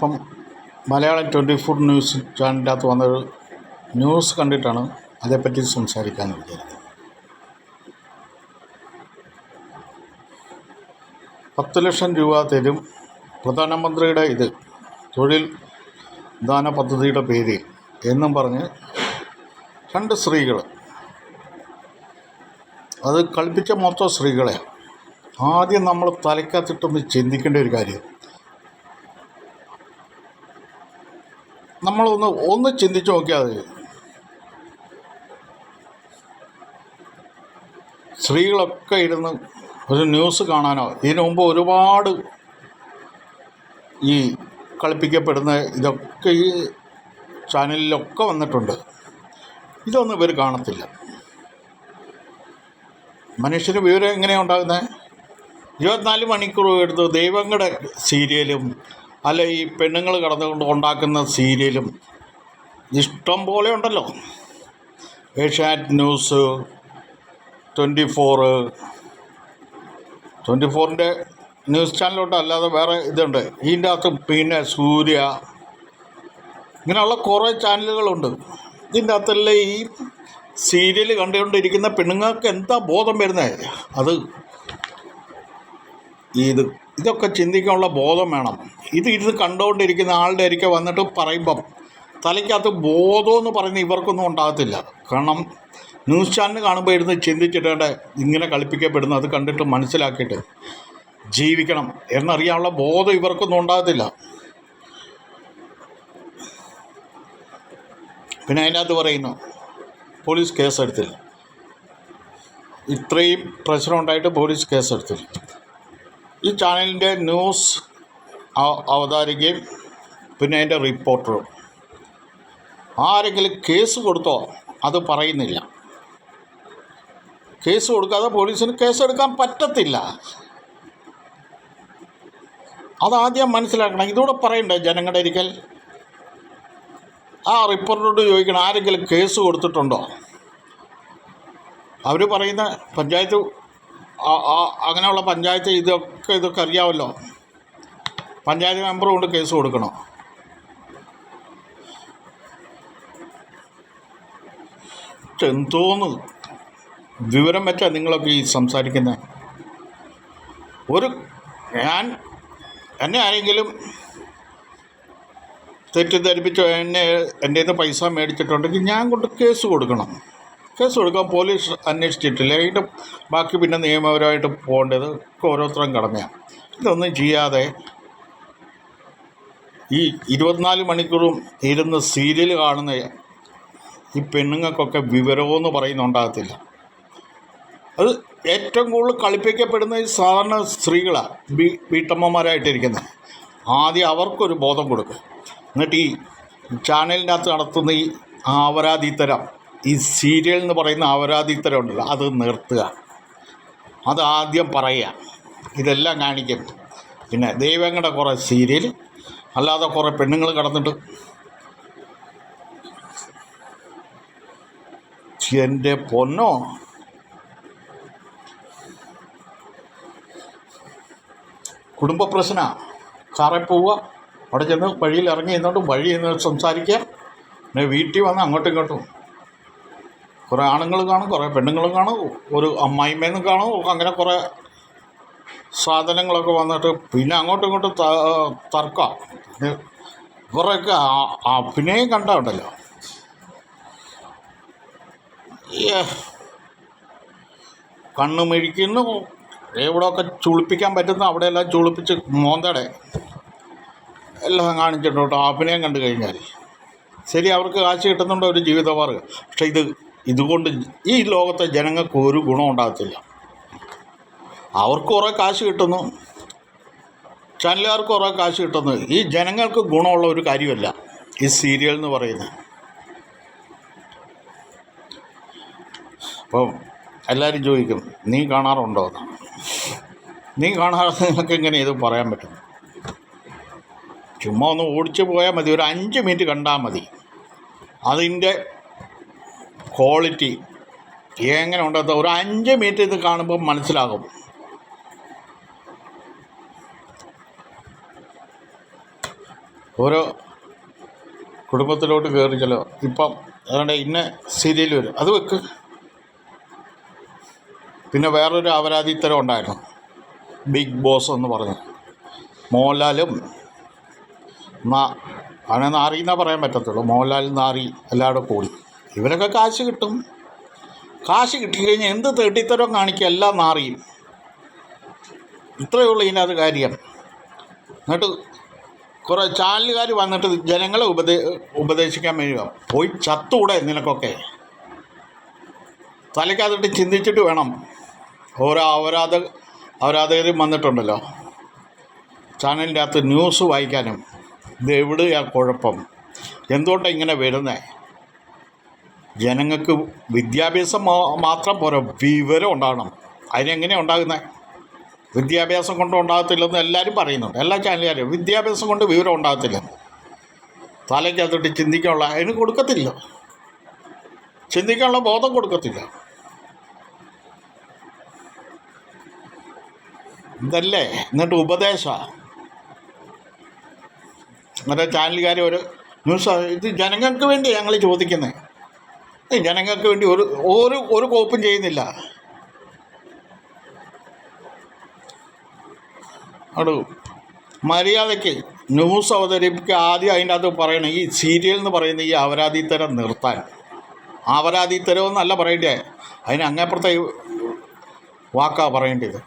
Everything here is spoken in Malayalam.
ഇപ്പം മലയാളം 24 ന്യൂസ് ചാനലിൻ്റെ അകത്ത് വന്നൊരു ന്യൂസ് കണ്ടിട്ടാണ് അതേപ്പറ്റി സംസാരിക്കാമെന്ന് വിചാരിക്കുന്നത്. 10 ലക്ഷം രൂപ തരും പ്രധാനമന്ത്രിയുടെ തൊഴിൽ ദാന പദ്ധതിയുടെ പേരിൽ എന്നും പറഞ്ഞ് 2 സ്ത്രീകൾ, അത് കളിപ്പിച്ച മൊത്തം സ്ത്രീകളെ. ആദ്യം നമ്മൾ തലയ്ക്കകത്തിട്ടൊന്ന് ചിന്തിക്കേണ്ട ഒരു കാര്യം, നമ്മളൊന്ന് ചിന്തിച്ച് നോക്കിയാൽ മതി. സ്ത്രീകളൊക്കെ ഇരുന്ന് ഒരു ന്യൂസ് കാണാനോ, ഇതിനു മുമ്പ് ഒരുപാട് ഈ കളിപ്പിക്കപ്പെടുന്ന ഇതൊക്കെ ഈ ചാനലിലൊക്കെ വന്നിട്ടുണ്ട്. ഇതൊന്നും ഇവർ കാണത്തില്ല. മനുഷ്യന് വിവരം എങ്ങനെയാണ് ഉണ്ടാകുന്നത്? 24 മണിക്കൂർ എടുത്ത് ദൈവങ്ങളുടെ സീരിയലും അല്ല ഈ പെണ്ണുങ്ങൾ കടന്നുകൊണ്ട് ഉണ്ടാക്കുന്ന സീരിയലും ഇഷ്ടം പോലെ ഉണ്ടല്ലോ. ഏഷ്യാനെറ്റ് ന്യൂസ്, 24ൻ്റെ ന്യൂസ് ചാനലുണ്ട്, അല്ലാതെ വേറെ ഇതുണ്ട്. ഇതിൻ്റെ അകത്ത് പിന്നെ സൂര്യ, ഇങ്ങനെയുള്ള കുറേ ചാനലുകളുണ്ട്. ഇതിൻ്റെ അകത്തെല്ലാം ഈ സീരിയൽ കണ്ടുകൊണ്ടിരിക്കുന്ന പെണ്ണുങ്ങൾക്ക് എന്താ ബോധം വരുന്നത്? ഇതൊക്കെ ചിന്തിക്കാനുള്ള ബോധം വേണം. ഇത് കണ്ടുകൊണ്ടിരിക്കുന്ന ആളുടെ അരികെ വന്നിട്ട് പറയുമ്പം തലയ്ക്കകത്ത് ബോധമെന്ന് പറയുന്നത് ഇവർക്കൊന്നും ഉണ്ടാകത്തില്ല. കാരണം ന്യൂസ് ചാനൽ കാണുമ്പോൾ ഇരുന്ന് ചിന്തിച്ചിട്ടേണ്ട ഇങ്ങനെ കളിപ്പിക്കപ്പെടുന്നു, അത് കണ്ടിട്ട് മനസ്സിലാക്കിയിട്ട് ജീവിക്കണം എന്നറിയാനുള്ള ബോധം ഇവർക്കൊന്നും ഉണ്ടാകത്തില്ല. പിന്നെ അതിനകത്ത് പറയുന്നു പോലീസ് കേസെടുത്തില്ല. ഇത്രയും പ്രശ്നം ഉണ്ടായിട്ട് പോലീസ് കേസെടുത്തില്ല. ഈ ചാനലിൻ്റെ ന്യൂസ് അവതാരികയും പിന്നെ അതിൻ്റെ റിപ്പോർട്ടറും ആരെങ്കിലും കേസ് കൊടുത്തോ? അത് പറയുന്നില്ല. കേസ് കൊടുക്കാതെ പോലീസിന് കേസെടുക്കാൻ പറ്റത്തില്ല. അതാദ്യം മനസ്സിലാക്കണം. ഇതൂടെ പറയണ്ടേ ജനങ്ങളുടെ ഒരിക്കൽ? ആ റിപ്പോർട്ടറോട് ചോദിക്കണം, ആരെങ്കിലും കേസ് കൊടുത്തിട്ടുണ്ടോ? അവർ പറയുന്ന പഞ്ചായത്ത്, അങ്ങനെയുള്ള പഞ്ചായത്ത് ഇതൊക്കെ അറിയാമല്ലോ. പഞ്ചായത്ത് മെമ്പർ കൊണ്ട് കേസ് കൊടുക്കണോ? എന്തോന്ന് വിവരം വെച്ചാൽ നിങ്ങളൊക്കെ ഈ സംസാരിക്കുന്നത്? എന്നെ ആരെങ്കിലും തെറ്റിദ്ധരിപ്പിച്ചോ എൻ്റെ നിന്ന് പൈസ മേടിച്ചിട്ടുണ്ടെങ്കിൽ ഞാൻ കൊണ്ട് കേസ് കൊടുക്കണം. കേസ് കൊടുക്കാൻ പോലീസ് അന്വേഷിച്ചിട്ടില്ല. അതിൻ്റെ ബാക്കി പിന്നെ നിയമപരമായിട്ട് പോകേണ്ടത് ഓരോരുത്തരും കടമയാണ്. ഇതൊന്നും ചെയ്യാതെ ഈ 24 മണിക്കൂറും ഇരുന്ന് സീരിയൽ കാണുന്ന ഈ പെണ്ണുങ്ങൾക്കൊക്കെ വിവരമെന്ന് പറയുന്നുണ്ടാകത്തില്ല. അത് ഏറ്റവും കൂടുതൽ കളിപ്പിക്കപ്പെടുന്ന ഈ സാധാരണ സ്ത്രീകളാണ്, വീട്ടമ്മമാരായിട്ടിരിക്കുന്നത്. ആദ്യം അവർക്കൊരു ബോധം കൊടുക്കുക. എന്നിട്ട് ഈ ചാനലിൻ്റെ അകത്ത് നടത്തുന്ന ഈ ആവരാതിത്തരം, ഈ സീരിയൽ എന്ന് പറയുന്ന ആവരാതിത്തരം ഉണ്ടല്ലോ, അത് നിർത്തുക. അത് ആദ്യം പറയുക. ഇതെല്ലാം കാണിക്കും. പിന്നെ ദൈവങ്ങളുടെ കുറേ സീരിയൽ, അല്ലാതെ കുറേ പെണ്ണുങ്ങൾ കടന്നിട്ട് എൻ്റെ പൊന്നോ, കുടുംബ പ്രശ്നമാണ്. കാറിൽ പോവുക, അവിടെ ചെന്ന് വഴിയിൽ ഇറങ്ങി നിന്നോട്ട് വഴി നിന്ന് സംസാരിക്കുക. പിന്നെ വീട്ടിൽ വന്ന് അങ്ങോട്ടും ഇങ്ങോട്ടും കുറേ ആണുങ്ങൾ കാണും, കുറേ പെണ്ണുങ്ങളും കാണും, ഒരു അമ്മായിമ്മേന്നും കാണും. അങ്ങനെ കുറേ സാധനങ്ങളൊക്കെ വന്നിട്ട് പിന്നെ അങ്ങോട്ടും ഇങ്ങോട്ടും തർക്കം. കുറേയൊക്കെ അഭിനയം കണ്ടുണ്ടല്ലോ. കണ്ണ് മിഴിക്കുന്നു, എവിടെയൊക്കെ ചുളിപ്പിക്കാൻ പറ്റുന്ന അവിടെയെല്ലാം ചുളിപ്പിച്ച് മോന്തടെ എല്ലാം കാണിച്ചിട്ടുണ്ട്. അഭിനയം കണ്ടു കഴിഞ്ഞാൽ ശരി, അവർക്ക് കാശ് കിട്ടുന്നുണ്ട്, ഒരു ജീവിതമാർഗ്ഗം. പക്ഷെ ഇതുകൊണ്ട് ഈ ലോകത്തെ ജനങ്ങൾക്ക് ഒരു ഗുണം ഉണ്ടാകത്തില്ല. അവർക്ക് കുറേ കാശ് കിട്ടുന്നു, ചാനലുകാർക്ക് കുറേ കാശ് കിട്ടുന്നു. ഈ ജനങ്ങൾക്ക് ഗുണമുള്ള ഒരു കാര്യമല്ല ഈ സീരിയൽ എന്ന് പറയുന്നത്. അപ്പം എല്ലാവരും ചോദിക്കും, നീ കാണാറുണ്ടോ എന്ന്. നീ കാണാതെ നിങ്ങൾക്ക് എങ്ങനെ ഇത് പറയാൻ പറ്റും? ചുമ്മാ ഒന്ന് ഓടിച്ചു പോയാൽ മതി, ഒരു 5 മിനിറ്റ് കണ്ടാൽ മതി. അതിൻ്റെ ക്വാളിറ്റി എങ്ങനെ ഉണ്ടെന്ന് ഒരു 5 മിനിറ്റ് ഇത് കാണുമ്പോൾ മനസ്സിലാകും. ഓരോ കുടുംബത്തിലോട്ട് കയറി ചില ഇപ്പം അതുകൊണ്ട് ഇന്ന സീരിയൽ വരും അത് വെക്ക്. പിന്നെ വേറൊരു അപരാധിത്തരം ഉണ്ടായിരുന്നു, ബിഗ് ബോസ് എന്ന് പറഞ്ഞു. മോഹൻലാലും അവനെ നാറിയെന്നേ പറയാൻ പറ്റത്തുള്ളൂ. മോഹൻലാലും നാറി എല്ലാവരും കൂടി. ഇവരൊക്കെ കാശ് കിട്ടും. കാശ് കിട്ടിക്കഴിഞ്ഞാൽ എന്ത് തെട്ടിത്തരം കാണിക്കുക, എല്ലാം നാറിയും. ഇത്രയേ ഉള്ളൂ ഇതിനകത്ത് കാര്യം. എന്നിട്ട് കുറേ ചാനലുകാർ വന്നിട്ട് ജനങ്ങളെ ഉപദേശിക്കാൻ വേണ്ടിയോ പോയി ചത്തൂടെ നിനക്കൊക്കെ. തലയ്ക്കകത്തിട്ട് ചിന്തിച്ചിട്ട് വേണം. ഓരോ അപരാധകരും വന്നിട്ടുണ്ടല്ലോ ചാനലിൻ്റെ അകത്ത് ന്യൂസ് വായിക്കാനും. ഇത് എവിടെയാ കുഴപ്പം? എന്തുകൊണ്ടാണ് ഇങ്ങനെ വരുന്നത്? ജനങ്ങൾക്ക് വിദ്യാഭ്യാസം മാത്രം പോരാ, വിവരം ഉണ്ടാകണം. അതിനെങ്ങനെയാണ് ഉണ്ടാകുന്നത്? വിദ്യാഭ്യാസം കൊണ്ട് ഉണ്ടാകത്തില്ലെന്ന് എല്ലാവരും പറയുന്നുണ്ട്, എല്ലാ ചാനലുകാരും. വിദ്യാഭ്യാസം കൊണ്ട് വിവരം ഉണ്ടാകത്തില്ല. തലയ്ക്കകത്തിട്ട് ചിന്തിക്കാനുള്ള അതിന് കൊടുക്കത്തില്ല, ചിന്തിക്കാനുള്ള ബോധം കൊടുക്കത്തില്ല. ഇതല്ലേ എന്നിട്ട് ഉപദേശമാണ്. എന്നിട്ട് ചാനലുകാർ ഒരു ന്യൂസ്, ഇത് ജനങ്ങൾക്ക് വേണ്ടി ഞങ്ങൾ ചോദിക്കുന്നത്. ജനങ്ങൾക്ക് വേണ്ടി ഒരു കോപ്പും ചെയ്യുന്നില്ല. അവിടെ മര്യാദയ്ക്ക് ന്യൂസ് അവതരിപ്പിക്കുക. ആദ്യം അതിൻ്റെ അകത്ത് പറയണം, ഈ സീരിയൽ എന്ന് പറയുന്ന ഈ അപരാധിത്തരം നിർത്താൻ. അപരാധിത്തരം എന്നല്ല പറയേണ്ടത്, അതിന് അങ്ങേപ്പുറത്തെ വാക്കാണ് പറയേണ്ടത്.